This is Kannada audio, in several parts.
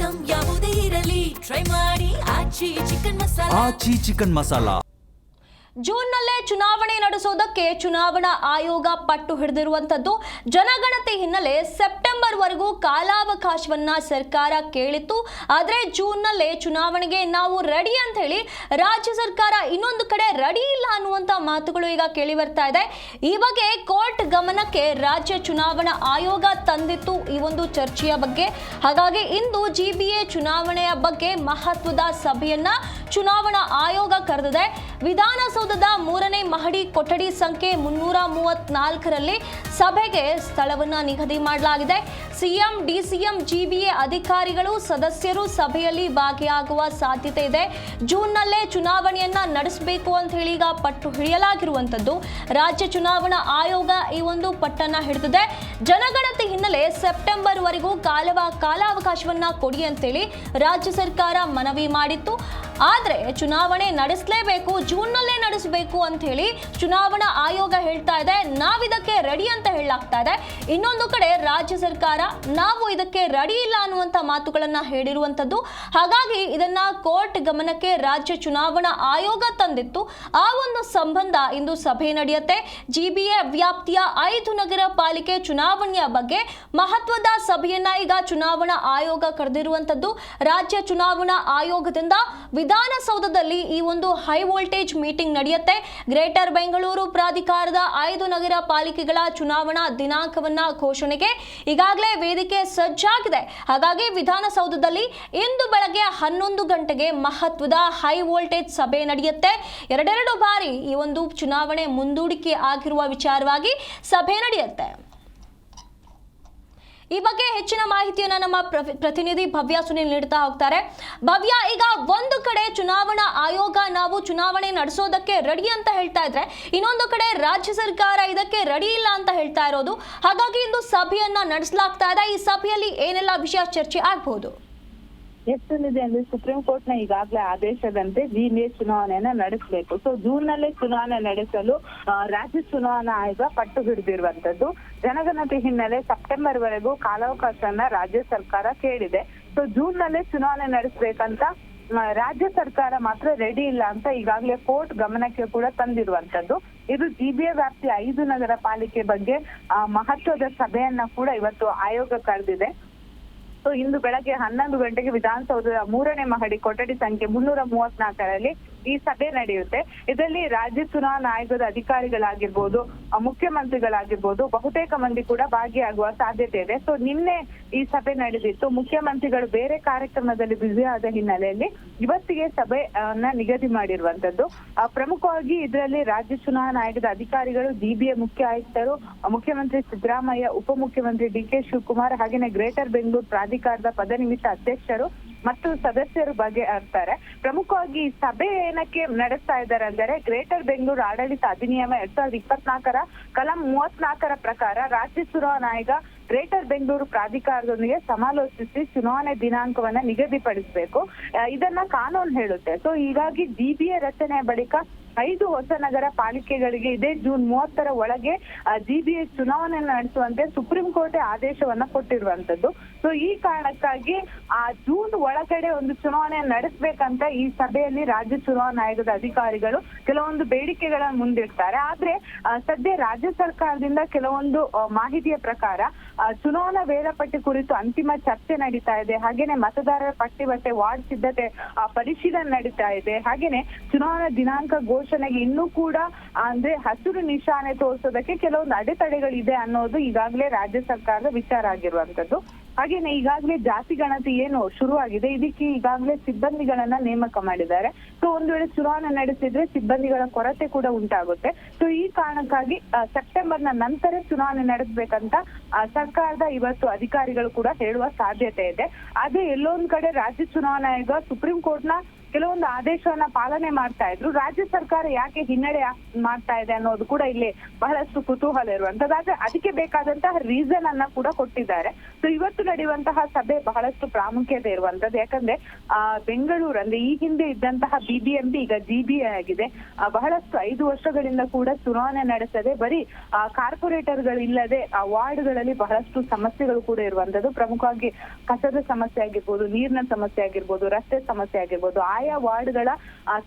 ಐಟಂ ಯಾವುದೇ ಇರಲಿ ಟ್ರೈ ಮಾಡಿ ಆಚಿ ಚಿಕನ್ ಮಸಾಲಾ. ಜೂನ್ನಲ್ಲೇ ಚುನಾವಣೆ ನಡೆಸೋದಕ್ಕೆ ಚುನಾವಣಾ ಆಯೋಗ ಪಟ್ಟು ಹಿಡಿದಿರುವಂತದ್ದು. ಜನಗಣತಿ ಹಿನ್ನೆಲೆ ಸೆಪ್ಟೆಂಬರ್ ವರೆಗೂ ಕಾಲಾವಕಾಶವನ್ನ ಸರ್ಕಾರ ಕೇಳಿತ್ತು. ಆದರೆ ಜೂನ್ನಲ್ಲೇ ಚುನಾವಣೆಗೆ ನಾವು ರೆಡಿ ಅಂತ ಹೇಳಿ ರಾಜ್ಯ ಸರ್ಕಾರ ಇನ್ನೊಂದು ಕಡೆ ರೆಡಿ ಇಲ್ಲ ಅನ್ನುವಂತ ಮಾತುಗಳು ಈಗ ಕೇಳಿ ಬರ್ತಾ ಇದೆ. ಈ ಬಗ್ಗೆ ಕೋರ್ಟ್ ಗಮನಕ್ಕೆ ರಾಜ್ಯ ಚುನಾವಣಾ ಆಯೋಗ ತಂದಿತ್ತು ಈ ಒಂದು ಚರ್ಚೆಯ ಬಗ್ಗೆ. ಹಾಗಾಗಿ ಇಂದು ಜಿಬಿಎ ಚುನಾವಣೆಯ ಬಗ್ಗೆ ಮಹತ್ವದ ಸಭೆಯನ್ನ ಚುನಾವಣಾ ಆಯೋಗ ಕರೆದಿದೆ. ವಿಧಾನಸೌಧದ 3ನೇ ಮಹಡಿ ಕೊಠಡಿ ಸಂಖ್ಯೆ 334ರಲ್ಲಿ ಸಭೆಗೆ ಸ್ಥಳವನ್ನ ನಿಗದಿ ಮಾಡಲಾಗಿದೆ. ಸಿಎಂ, ಡಿಸಿಎಂ, ಜಿಬಿಎ ಅಧಿಕಾರಿಗಳು, ಸದಸ್ಯರು ಸಭೆಯಲ್ಲಿ ಭಾಗಿಯಾಗುವ ಸಾಧ್ಯತೆ ಇದೆ. ಜೂನ್ನಲ್ಲೇ ಚುನಾವಣೆಯನ್ನ ನಡೆಸಬೇಕು ಅಂತ ಹೇಳಿ ಈಗ ಪಟ್ಟು ಹಿಡಿಯಲಾಗಿರುವಂತದ್ದು. ರಾಜ್ಯ ಚುನಾವಣಾ ಆಯೋಗ ಈ ಒಂದು ಪಟ್ಟನ್ನ ಹಿಡಿದಿದೆ. ಜನಗಣತಿ ಹಿನ್ನೆಲೆ ಸೆಪ್ಟೆಂಬರ್ ವರೆಗೂ ಕಾಲಾವಕಾಶವನ್ನ ಕೊಡಿ ಅಂತೇಳಿ ರಾಜ್ಯ ಸರ್ಕಾರ ಮನವಿ ಮಾಡಿತ್ತು. ಆದ್ರೆ ಚುನಾವಣೆ ನಡೆಸಲೇಬೇಕು, ಜೂನ್ನಲ್ಲೇ ನಡೆಸಬೇಕು ಅಂತ ಹೇಳಿ ಚುನಾವಣಾ ಆಯೋಗ ಹೇಳ್ತಾ ಇದೆ. ನಾವಿದಕ್ಕೆ ರೆಡಿ ಅಂತ ಹೇಳಲಾಗ್ತಾ ಇದೆ. ಇನ್ನೊಂದು ಕಡೆ ರಾಜ್ಯ ಸರ್ಕಾರ ನಾವು ಇದಕ್ಕೆ ರೆಡಿ ಇಲ್ಲ ಅನ್ನುವಂತ ಮಾತುಗಳನ್ನ ಹೇಳಿರುವಂತದ್ದು. ಹಾಗಾಗಿ ಇದನ್ನ ಕೋರ್ಟ್ ಗಮನಕ್ಕೆ ರಾಜ್ಯ ಚುನಾವಣಾ ಆಯೋಗ ತಂದಿತ್ತು. ಆ ಒಂದು ಸಂಬಂಧ ಇಂದು ಸಭೆ ನಡೆಯುತ್ತೆ. ಜಿಬಿಎ ವ್ಯಾಪ್ತಿಯ 5 ನಗರ ಪಾಲಿಕೆ ಚುನಾವಣೆಯ ಬಗ್ಗೆ ಮಹತ್ವದ ಸಭೆಯನ್ನ ಈಗ ಚುನಾವಣಾ ಆಯೋಗ ಕರೆದಿರುವಂತದ್ದು. ರಾಜ್ಯ ಚುನಾವಣಾ ಆಯೋಗದಿಂದ ವಿಧಾನಸೌಧದಲ್ಲಿ ಈ ಒಂದು ಹೈ ವೋಲ್ಟೇಜ್ ಮೀಟಿಂಗ್ ನಡೆಯುತ್ತೆ. ಗ್ರೇಟರ್ ಬೆಂಗಳೂರು ಪ್ರಾಧಿಕಾರದ 5 ನಗರ ಪಾಲಿಕೆಗಳ ಚುನಾವಣಾ ದಿನಾಂಕವನ್ನ ಘೋಷಣೆಗೆ ಈಗಾಗಲೇ ವೇದಿಕೆ ಸಜ್ಜಾಗಿದೆ. ಹಾಗಾಗಿ ವಿಧಾನಸೌಧದಲ್ಲಿ ಇಂದು ಬೆಳಗ್ಗೆ 11 ಗಂಟೆಗೆ ಮಹತ್ವದ ಹೈ ವೋಲ್ಟೇಜ್ ಸಭೆ ನಡೆಯುತ್ತೆ. ಎರಡೆರಡು ಬಾರಿ ಈ ಒಂದು ಚುನಾವಣೆ ಮುಂದೂಡಿಕೆ ಆಗಿರುವ ವಿಚಾರವಾಗಿ ಸಭೆ ನಡೆಯುತ್ತೆ. ಈ ಬಗ್ಗೆ ಹೆಚ್ಚಿನ ಮಾಹಿತಿಯನ್ನ ನಮ್ಮ ಪ್ರತಿನಿಧಿ ಭವ್ಯ ಸುನಿಲ್ ನೀಡ್ತಾ ಹೋಗ್ತಾರೆ. ಭವ್ಯ, ಈಗ ಒಂದು ಕಡೆ ಚುನಾವಣಾ ಆಯೋಗ ನಾವು ಚುನಾವಣೆ ನಡೆಸೋದಕ್ಕೆ ರೆಡಿ ಅಂತ ಹೇಳ್ತಾ ಇದ್ರೆ, ಇನ್ನೊಂದು ಕಡೆ ರಾಜ್ಯ ಸರ್ಕಾರ ಇದಕ್ಕೆ ರೆಡಿ ಇಲ್ಲ ಅಂತ ಹೇಳ್ತಾ ಇರೋದು. ಹಾಗಾಗಿ ಇಂದು ಸಭೆಯನ್ನ ನಡೆಸಲಾಗ್ತಾ ಇದೆ. ಈ ಸಭೆಯಲ್ಲಿ ಏನೆಲ್ಲ ವಿಷಯ ಚರ್ಚೆ ಆಗಬಹುದು? ಎಷ್ಟೊಂದಿದೆ ಅಂದ್ರೆ ಸುಪ್ರೀಂ ಕೋರ್ಟ್ ನ ಈಗಾಗಲೇ ಆದೇಶದಂತೆ ಜಿಬಿಎ ಚುನಾವಣೆಯನ್ನ ನಡೆಸಬೇಕು. ಸೊ ಜೂನ್ ನಲ್ಲೇ ಚುನಾವಣೆ ನಡೆಸಲು ರಾಜ್ಯ ಚುನಾವಣಾ ಆಯೋಗ ಪಟ್ಟು ಹಿಡಿದಿರುವಂತದ್ದು. ಜನಗಣತಿ ಹಿನ್ನೆಲೆ ಸೆಪ್ಟೆಂಬರ್ ವರೆಗೂ ಕಾಲಾವಕಾಶವನ್ನ ರಾಜ್ಯ ಸರ್ಕಾರ ಕೇಳಿದೆ. ಸೊ ಜೂನ್ ನಲ್ಲೇ ಚುನಾವಣೆ ನಡೆಸಬೇಕಂತ ರಾಜ್ಯ ಸರ್ಕಾರ ಮಾತ್ರ ರೆಡಿ ಇಲ್ಲ ಅಂತ ಈಗಾಗಲೇ ಕೋರ್ಟ್ ಗಮನಕ್ಕೆ ಕೂಡ ತಂದಿರುವಂತದ್ದು. ಇದು ಜಿಬಿಎ ವ್ಯಾಪ್ತಿ 5 ನಗರ ಪಾಲಿಕೆ ಬಗ್ಗೆ ಮಹತ್ವದ ಸಭೆಯನ್ನ ಕೂಡ ಇವತ್ತು ಆಯೋಗ ಕರೆದಿದೆ. ಸೊ ಇಂದು ಬೆಳಗ್ಗೆ 11 ಗಂಟೆಗೆ ವಿಧಾನಸೌಧದ 3ನೇ ಮಹಡಿ ಕೊಠಡಿ ಸಂಖ್ಯೆ 334ರಲ್ಲಿ ಈ ಸಭೆ ನಡೆಯುತ್ತೆ. ಇದರಲ್ಲಿ ರಾಜ್ಯ ಚುನಾವಣಾ ಆಯೋಗದ ಅಧಿಕಾರಿಗಳಾಗಿರ್ಬೋದು, ಮುಖ್ಯಮಂತ್ರಿಗಳಾಗಿರ್ಬೋದು, ಬಹುತೇಕ ಮಂದಿ ಕೂಡ ಭಾಗಿಯಾಗುವ ಸಾಧ್ಯತೆ ಇದೆ. ಸೊ ನಿನ್ನೆ ಈ ಸಭೆ ನಡೆದಿತ್ತು. ಮುಖ್ಯಮಂತ್ರಿಗಳು ಬೇರೆ ಕಾರ್ಯಕ್ರಮದಲ್ಲಿ ಬ್ಯುಸಿ ಆದ ಹಿನ್ನೆಲೆಯಲ್ಲಿ ಇವತ್ತಿಗೆ ಸಭೆಯನ್ನ ನಿಗದಿ ಮಾಡಿರುವಂತದ್ದು. ಪ್ರಮುಖವಾಗಿ ಇದರಲ್ಲಿ ರಾಜ್ಯ ಚುನಾವಣಾ ಆಯೋಗದ ಅಧಿಕಾರಿಗಳು, ಜಿಬಿಎ ಮುಖ್ಯ ಆಯುಕ್ತರು, ಮುಖ್ಯಮಂತ್ರಿ ಸಿದ್ದರಾಮಯ್ಯ, ಉಪಮುಖ್ಯಮಂತ್ರಿ ಡಿಕೆ ಶಿವಕುಮಾರ್, ಹಾಗೇನೆ ಗ್ರೇಟರ್ ಬೆಂಗಳೂರು ಪ್ರಾಧಿಕಾರದ ಪದನಿಮಿತ್ತ ಅಧ್ಯಕ್ಷರು ಮತ್ತು ಸದಸ್ಯರು ಭಾಗಿಯಾಗ್ತಾರೆ. ಪ್ರಮುಖವಾಗಿ ಈ ಸಭೆ ಏನಕ್ಕೆ ನಡೆಸ್ತಾ ಇದ್ದಾರೆ ಅಂದರೆ, ಗ್ರೇಟರ್ ಬೆಂಗಳೂರು ಆಡಳಿತ ಅಧಿನಿಯಮ 2024ರ ಕಲಂ 34ರ ಪ್ರಕಾರ ರಾಜ್ಯ ಚುನಾವಣಾ ಆಯೋಗ ಗ್ರೇಟರ್ ಬೆಂಗಳೂರು ಪ್ರಾಧಿಕಾರದೊಂದಿಗೆ ಸಮಾಲೋಚಿಸಿ ಚುನಾವಣೆ ದಿನಾಂಕವನ್ನ ನಿಗದಿಪಡಿಸಬೇಕು. ಇದನ್ನ ಕಾನೂನು ಹೇಳುತ್ತೆ. ಸೊ ಹೀಗಾಗಿ ಜಿಬಿಎ ರಚನೆಯ ಬಳಿಕ 5 ಹೊಸ ನಗರ ಪಾಲಿಕೆಗಳಿಗೆ ಇದೇ ಜೂನ್ 30ರ ಒಳಗೆ ಜಿಬಿಎ ಚುನಾವಣೆ ನಡೆಸುವಂತೆ ಸುಪ್ರೀಂ ಕೋರ್ಟ್ ಆದೇಶವನ್ನ ಕೊಟ್ಟಿರುವಂತದ್ದು. ಸೊ ಈ ಕಾರಣಕ್ಕಾಗಿ ಜೂನ್ ಒಳಗಡೆ ಒಂದು ಚುನಾವಣೆ ನಡೆಸಬೇಕಂತ ಈ ಸಭೆಯಲ್ಲಿ ರಾಜ್ಯ ಚುನಾವಣಾ ಆಯೋಗದ ಅಧಿಕಾರಿಗಳು ಕೆಲವೊಂದು ಬೇಡಿಕೆಗಳನ್ನು ಮುಂದಿಡ್ತಾರೆ. ಆದ್ರೆ ಸದ್ಯ ರಾಜ್ಯ ಸರ್ಕಾರದಿಂದ ಕೆಲವೊಂದು ಮಾಹಿತಿಯ ಪ್ರಕಾರ ಚುನಾವಣಾ ವೇಳಾಪಟ್ಟಿ ಕುರಿತು ಅಂತಿಮ ಚರ್ಚೆ ನಡೀತಾ ಇದೆ. ಹಾಗೇನೆ ಮತದಾರರ ಪಟ್ಟಿ ಮತ್ತೆ ವಾರ್ಡ್ ಸಿದ್ಧತೆ ಪರಿಶೀಲನೆ ನಡೀತಾ ಇದೆ. ಹಾಗೇನೆ ಚುನಾವಣಾ ದಿನಾಂಕ ಘೋಷಣೆಗೆ ಇನ್ನೂ ಕೂಡ ಅಂದ್ರೆ ಹಸಿರು ನಿಶಾನೆ ತೋರಿಸೋದಕ್ಕೆ ಕೆಲವೊಂದು ಅಡೆತಡೆಗಳಿದೆ ಅನ್ನೋದು ಈಗಾಗಲೇ ರಾಜ್ಯ ಸರ್ಕಾರದ ವಿಚಾರ ಆಗಿರುವಂತದ್ದು. ಹಾಗೇನೆ ಈಗಾಗಲೇ ಜಾತಿ ಗಣತಿ ಏನು ಶುರುವಾಗಿದೆ, ಇದಕ್ಕೆ ಈಗಾಗಲೇ ಸಿಬ್ಬಂದಿಗಳನ್ನ ನೇಮಕ ಮಾಡಿದ್ದಾರೆ. ಸೊ ಒಂದು ವೇಳೆ ಚುನಾವಣೆ ನಡೆಸಿದ್ರೆ ಸಿಬ್ಬಂದಿಗಳ ಕೊರತೆ ಕೂಡ ಉಂಟಾಗುತ್ತೆ. ಸೊ ಈ ಕಾರಣಕ್ಕಾಗಿ ಸೆಪ್ಟೆಂಬರ್ನ ನಂತರ ಚುನಾವಣೆ ನಡೆಸಬೇಕಂತ ಸರ್ಕಾರದ ಇವತ್ತು ಅಧಿಕಾರಿಗಳು ಕೂಡ ಹೇಳುವ ಸಾಧ್ಯತೆ ಇದೆ. ಅದೇ ಎಲ್ಲೊಂದ್ ಕಡೆ ರಾಜ್ಯ ಚುನಾವಣಾ ಆಯೋಗ ಸುಪ್ರೀಂ ಕೋರ್ಟ್ ನ ಕೆಲವೊಂದು ಆದೇಶವನ್ನ ಪಾಲನೆ ಮಾಡ್ತಾ ಇದ್ರು. ರಾಜ್ಯ ಸರ್ಕಾರ ಯಾಕೆ ಹಿನ್ನಡೆ ಮಾಡ್ತಾ ಇದೆ ಅನ್ನೋದು ಕೂಡ ಇಲ್ಲಿ ಬಹಳಷ್ಟು ಕುತೂಹಲ ಇರುವಂತದ್ದು. ಅದಕ್ಕೆ ಬೇಕಾದಂತಹ ರೀಸನ್ ಅನ್ನ ಕೂಡ ಕೊಟ್ಟಿದ್ದಾರೆ. ಸೊ ಇವತ್ತು ನಡೆಯುವಂತಹ ಸಭೆ ಬಹಳಷ್ಟು ಪ್ರಾಮುಖ್ಯತೆ ಇರುವಂತದ್ದು. ಯಾಕಂದ್ರೆ ಬೆಂಗಳೂರು ಅಂದ್ರೆ ಈ ಹಿಂದೆ ಇದ್ದಂತಹ BBMP ಈಗ GBA ಆಗಿದೆ. ಬಹಳಷ್ಟು 5 ವರ್ಷಗಳಿಂದ ಕೂಡ ಚುನಾವಣೆ ನಡೆಸದೆ ಬರೀ ಕಾರ್ಪೊರೇಟರ್ ಗಳಿಲ್ಲದೆ ಆ ವಾರ್ಡ್ಗಳಲ್ಲಿ ಬಹಳಷ್ಟು ಸಮಸ್ಯೆಗಳು ಕೂಡ ಇರುವಂತದ್ದು. ಪ್ರಮುಖವಾಗಿ ಕಸದ ಸಮಸ್ಯೆ ಆಗಿರ್ಬೋದು, ನೀರಿನ ಸಮಸ್ಯೆ ಆಗಿರ್ಬೋದು, ರಸ್ತೆ ಸಮಸ್ಯೆ ಆಗಿರ್ಬೋದು. ಆಯಾ ವಾರ್ಡ್ಗಳ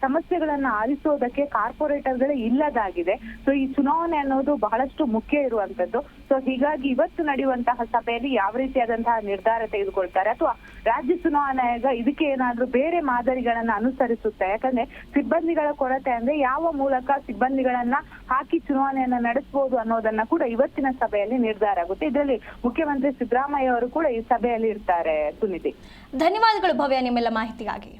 ಸಮಸ್ಯೆಗಳನ್ನ ಆಲಿಸೋದಕ್ಕೆ ಕಾರ್ಪೊರೇಟರ್ಗಳೇ ಇಲ್ಲದಾಗಿದೆ. ಸೊ ಈ ಚುನಾವಣೆ ಅನ್ನೋದು ಬಹಳಷ್ಟು ಮುಖ್ಯ ಇರುವಂತದ್ದು. ಸೊ ಹೀಗಾಗಿ ಇವತ್ತು ನಡೆಯುವಂತಹ ಸಭೆಯಲ್ಲಿ ಯಾವ ರೀತಿಯಾದಂತಹ ನಿರ್ಧಾರ ತೆಗೆದುಕೊಳ್ತಾರೆ ಅಥವಾ ರಾಜ್ಯ ಚುನಾವಣಾ ಆಯೋಗ ಇದಕ್ಕೆ ಏನಾದ್ರೂ ಬೇರೆ ಮಾದರಿಗಳನ್ನ ಅನುಸರಿಸುತ್ತೆ. ಯಾಕಂದ್ರೆ ಸಿಬ್ಬಂದಿಗಳ ಕೊರತೆ ಅಂದ್ರೆ ಯಾವ ಮೂಲಕ ಸಿಬ್ಬಂದಿಗಳನ್ನ ಹಾಕಿ ಚುನಾವಣೆಯನ್ನ ನಡೆಸಬಹುದು ಅನ್ನೋದನ್ನ ಕೂಡ ಇವತ್ತಿನ ಸಭೆಯಲ್ಲಿ ನಿರ್ಧಾರ ಆಗುತ್ತೆ. ಇದರಲ್ಲಿ ಮುಖ್ಯಮಂತ್ರಿ ಸಿದ್ದರಾಮಯ್ಯ ಅವರು ಕೂಡ ಈ ಸಭೆಯಲ್ಲಿ ಇರ್ತಾರೆ. ಸುನಿಧಿ, ಧನ್ಯವಾದಗಳು ಭವ್ಯ ನಿಮ್ಮೆಲ್ಲ ಮಾಹಿತಿಗಾಗಿ.